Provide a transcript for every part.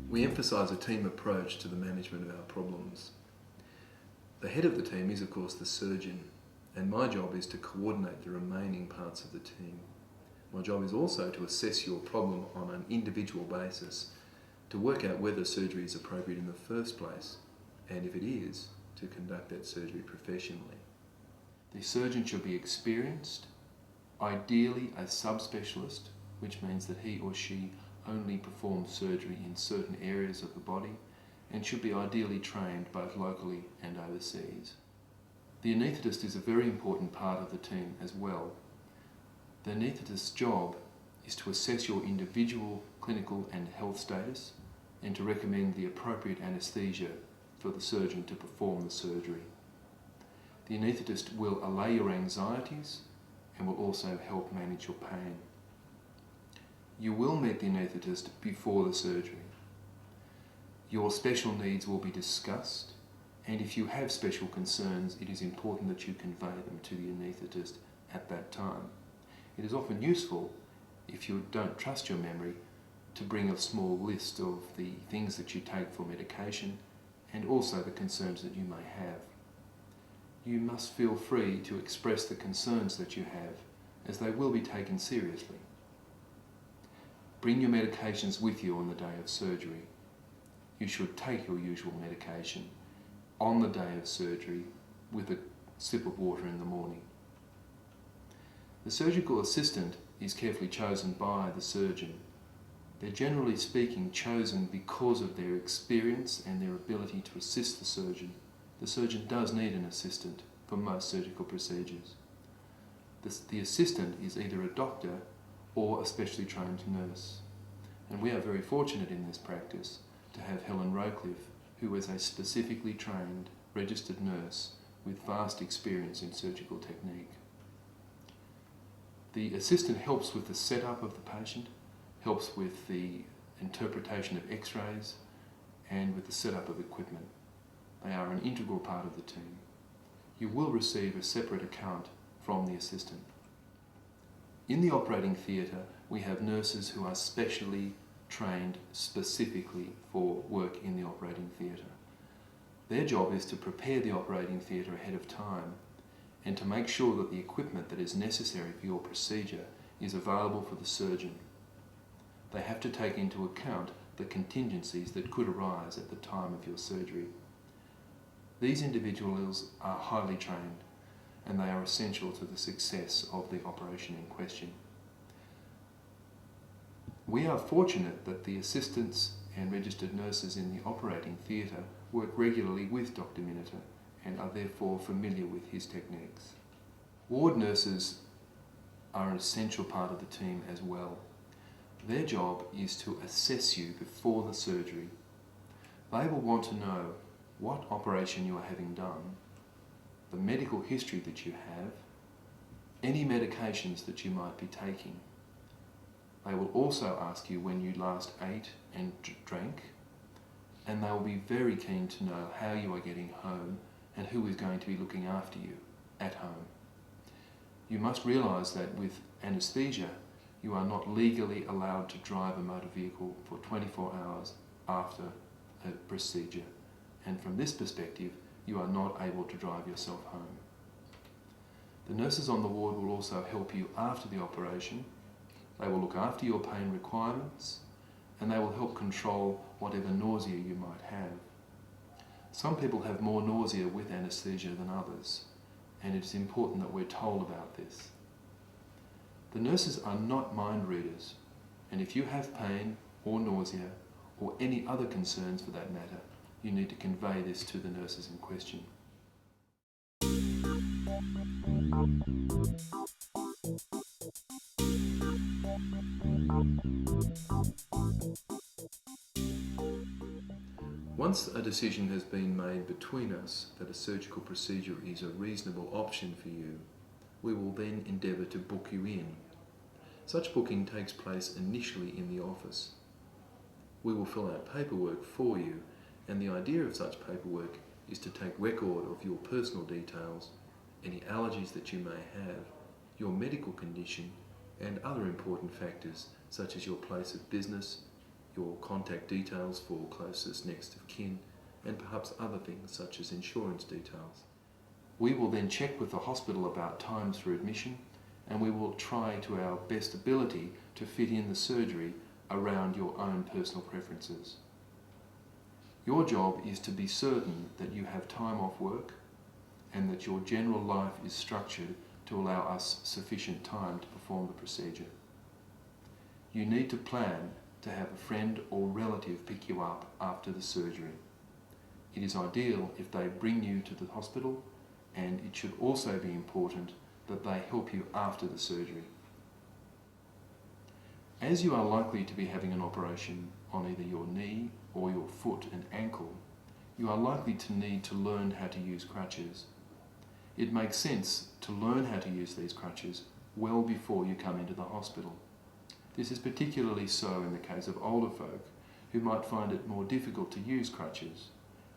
We emphasise a team approach to the management of our problems. The head of the team is of course the surgeon, and my job is to coordinate the remaining parts of the team. My job is also to assess your problem on an individual basis, to work out whether surgery is appropriate in the first place, and if it is, to conduct that surgery professionally. The surgeon should be experienced, ideally a subspecialist, which means that he or she only performs surgery in certain areas of the body, and should be ideally trained both locally and overseas. The anaesthetist is a very important part of the team as well. The anaesthetist's job is to assess your individual clinical and health status and to recommend the appropriate anaesthesia for the surgeon to perform the surgery. The anaesthetist will allay your anxieties and will also help manage your pain. You will meet the anaesthetist before the surgery. Your special needs will be discussed, and if you have special concerns, it is important that you convey them to the anaesthetist at that time. It is often useful, if you don't trust your memory, to bring a small list of the things that you take for medication and also the concerns that you may have. You must feel free to express the concerns that you have, as they will be taken seriously. Bring your medications with you on the day of surgery. You should take your usual medication on the day of surgery with a sip of water in the morning. The surgical assistant is carefully chosen by the surgeon. They're generally speaking chosen because of their experience and their ability to assist the surgeon. The surgeon does need an assistant for most surgical procedures. The assistant is either a doctor or a specially trained nurse. And we are very fortunate in this practice to have Helen Rowcliffe, who is a specifically trained registered nurse with vast experience in surgical technique. The assistant helps with the setup of the patient, helps with the interpretation of x-rays, and with the setup of equipment. They are an integral part of the team. You will receive a separate account from the assistant. In the operating theatre, we have nurses who are specially trained specifically for work in the operating theatre. Their job is to prepare the operating theatre ahead of time and to make sure that the equipment that is necessary for your procedure is available for the surgeon. They have to take into account the contingencies that could arise at the time of your surgery. These individuals are highly trained and they are essential to the success of the operation in question. We are fortunate that the assistants and registered nurses in the operating theatre work regularly with Dr. Miniter and are therefore familiar with his techniques. Ward nurses are an essential part of the team as well. Their job is to assess you before the surgery. They will want to know what operation you are having done, the medical history that you have, any medications that you might be taking. They will also ask you when you last ate and drank, and they will be very keen to know how you are getting home and who is going to be looking after you at home. You must realise that with anaesthesia, you are not legally allowed to drive a motor vehicle for 24 hours after a procedure, and from this perspective, you are not able to drive yourself home. The nurses on the ward will also help you after the operation. They will look after your pain requirements and they will help control whatever nausea you might have. Some people have more nausea with anaesthesia than others, and it's important that we're told about this. The nurses are not mind readers, and if you have pain or nausea or any other concerns for that matter, you need to convey this to the nurses in question. Once a decision has been made between us that a surgical procedure is a reasonable option for you, we will then endeavour to book you in. Such booking takes place initially in the office. We will fill out paperwork for you, and the idea of such paperwork is to take record of your personal details, any allergies that you may have, your medical condition, and other important factors such as your place of business, your contact details for closest next of kin, and perhaps other things such as insurance details. We will then check with the hospital about times for admission, and we will try to our best ability to fit in the surgery around your own personal preferences. Your job is to be certain that you have time off work and that your general life is structured to allow us sufficient time to perform the procedure. You need to plan to have a friend or relative pick you up after the surgery. It is ideal if they bring you to the hospital, and it should also be important that they help you after the surgery. As you are likely to be having an operation on either your knee or your foot and ankle, you are likely to need to learn how to use crutches. It makes sense to learn how to use these crutches well before you come into the hospital. This is particularly so in the case of older folk who might find it more difficult to use crutches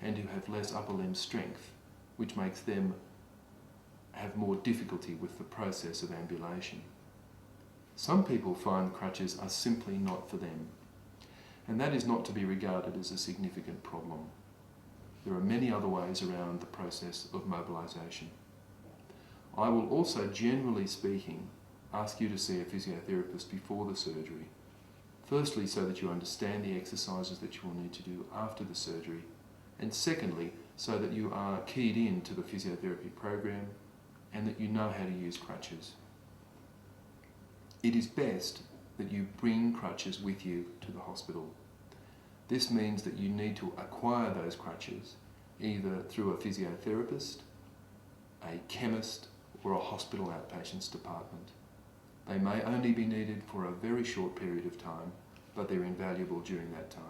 and who have less upper limb strength, which makes them have more difficulty with the process of ambulation. Some people find crutches are simply not for them, and that is not to be regarded as a significant problem. There are many other ways around the process of mobilisation. I will also, generally speaking, ask you to see a physiotherapist before the surgery. Firstly, so that you understand the exercises that you will need to do after the surgery, and secondly, so that you are keyed in to the physiotherapy program and that you know how to use crutches. It is best that you bring crutches with you to the hospital. This means that you need to acquire those crutches either through a physiotherapist, a chemist, or a hospital outpatients department. They may only be needed for a very short period of time, but they're invaluable during that time.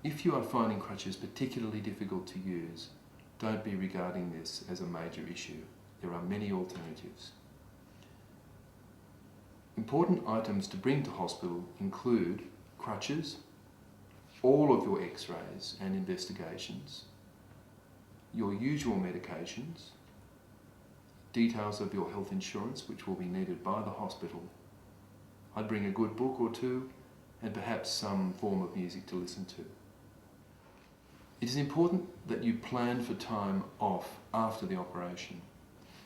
If you are finding crutches particularly difficult to use, don't be regarding this as a major issue. There are many alternatives. Important items to bring to hospital include crutches, all of your x-rays and investigations, your usual medications, details of your health insurance which will be needed by the hospital. I'd bring a good book or two and perhaps some form of music to listen to. It is important that you plan for time off after the operation.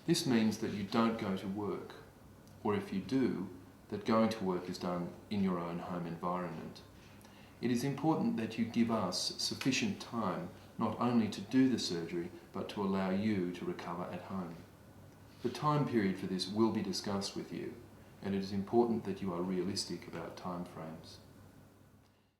This means that you don't go to work, or if you do, that going to work is done in your own home environment. It is important that you give us sufficient time not only to do the surgery, but to allow you to recover at home. The time period for this will be discussed with you, and it is important that you are realistic about time frames.